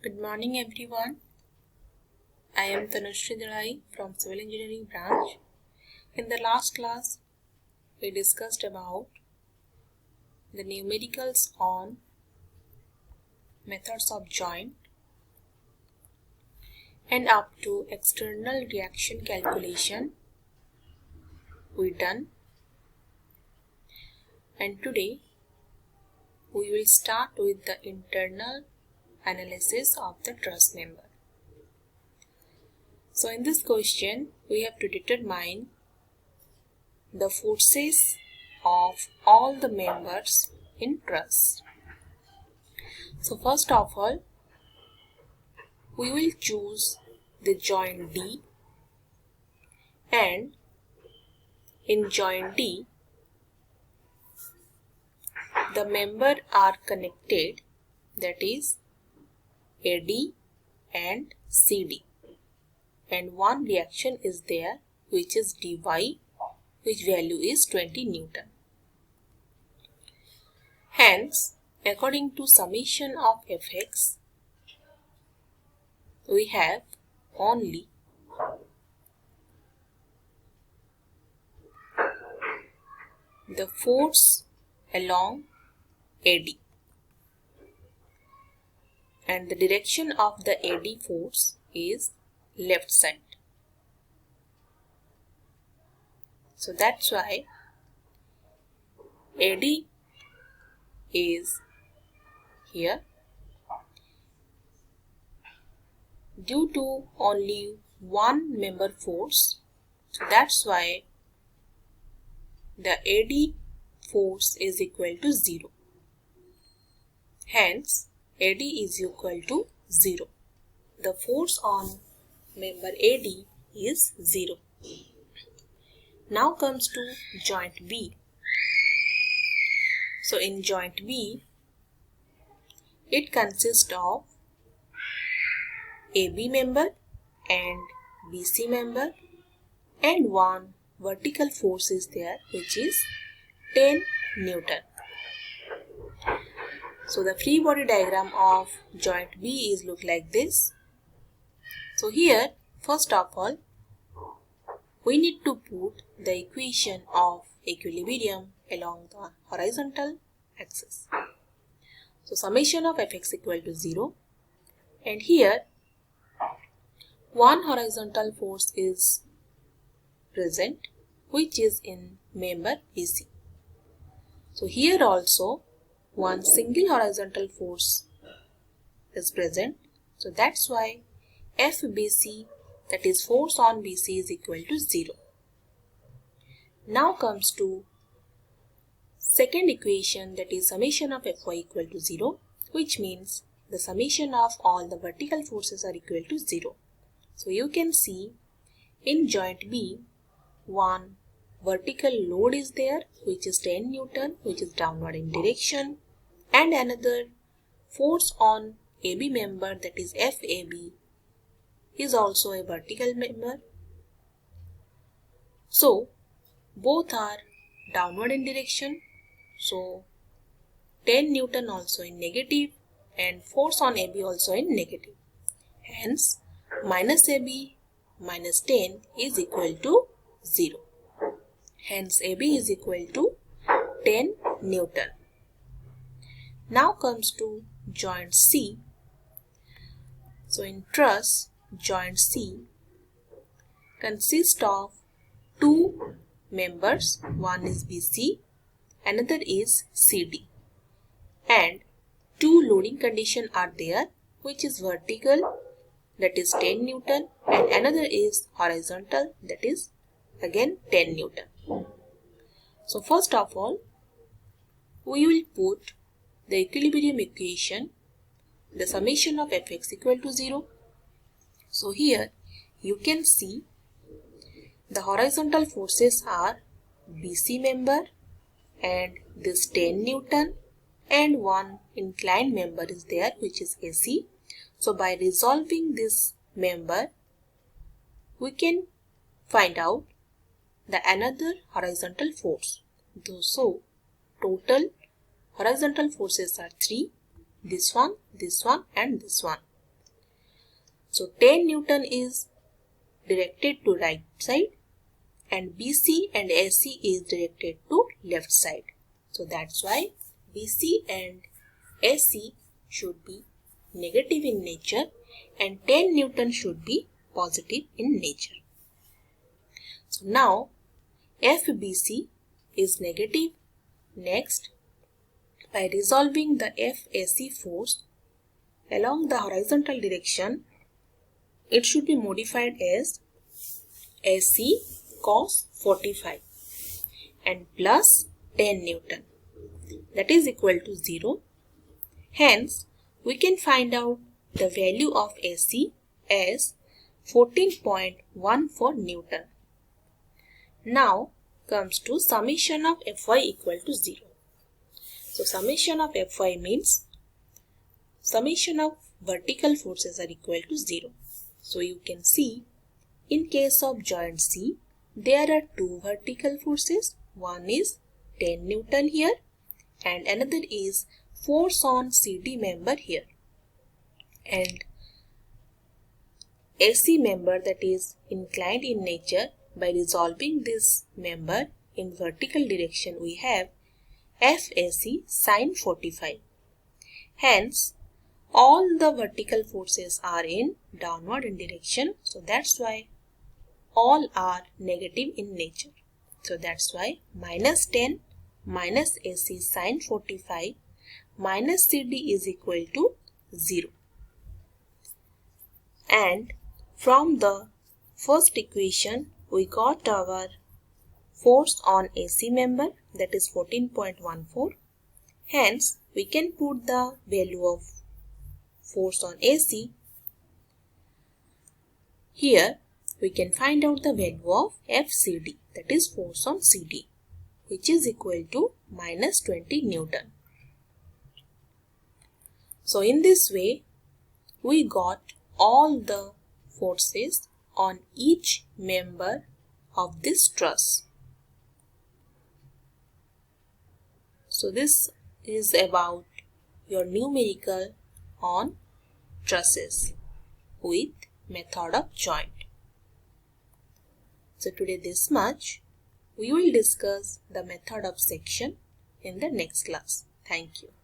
Good morning everyone. I am Tanushree Dalai from Civil Engineering branch. In the last class, we discussed about the numericals on methods of joint and up to external reaction calculation we done. And today we will start with the internal analysis of the truss member. So in this question, we have to determine the forces of all the members in truss. So first of all, we will choose the joint D, and in joint D, the members are connected, that is AD and CD, and one reaction is there which is dy, which value is 20 Newton. Hence, according to summation of Fx, we have only the force along AD, and the direction of the AD force is left side. So that's why AD is here. Due to only one member force, so that's why the AD force is equal to 0. Hence, AD is equal to 0. The force on member AD is 0. Now comes to joint B. So in joint B, it consists of AB member and BC member, and one vertical force is there which is 10 Newton. So the free body diagram of joint B is look like this. So here, first of all, we need to put the equation of equilibrium along the horizontal axis. So summation of Fx equal to 0, and here one horizontal force is present which is in member BC. So here also one single horizontal force is present. So that's why FBC, that is force on BC, is equal to 0. Now comes to second equation, that is summation of Fy equal to 0, which means the summation of all the vertical forces are equal to 0. So you can see in joint B, one vertical load is there which is 10 Newton, which is downward in direction, and another force on AB member, that is FAB, is also a vertical member. So both are downward in direction, so 10 Newton also in negative and force on AB also in negative. Hence, minus AB minus 10 is equal to 0. Hence, AB is equal to 10 Newton. Now comes to joint C. So in truss, joint C consists of two members, one is BC, another is CD, and two loading conditions are there, which is vertical, that is 10 Newton, and another is horizontal, that is again 10 Newton. So first of all, we will put the equilibrium equation, the summation of Fx equal to 0. So here you can see the horizontal forces are BC member and this 10 Newton, and one inclined member is there which is AC. So by resolving this member, we can find out the another horizontal force. So total horizontal forces are 3, this one and this one. So 10 Newton is directed to right side and BC and AC is directed to left side. So that's why BC and AC should be negative in nature and 10 Newton should be positive in nature. So now FBC is negative. Next, by resolving the FAC force along the horizontal direction, it should be modified as AC cos 45 and plus 10 Newton, that is equal to 0. Hence, we can find out the value of AC as 14.14 Newton. Now comes to summation of Fy equal to 0. So summation of Fy means summation of vertical forces are equal to 0. So you can see in case of joint C, there are two vertical forces. One is 10 Newton here and another is force on CD member here. And AC member, that is inclined in nature, by resolving this member in vertical direction we have FAC sin 45. Hence, all the vertical forces are in downward in direction. So that's why all are negative in nature. So that's why minus 10 minus AC sin 45 minus CD is equal to 0. And from the first equation, we got our force on AC member, that is 14.14. Hence, we can put the value of force on AC. Here, we can find out the value of FCD, that is force on CD, which is equal to minus 20 Newton. So, in this way, we got all the forces on each member of this truss. So this is about your numerical on trusses with method of joint. So today this much. We will discuss the method of section in the next class. Thank you.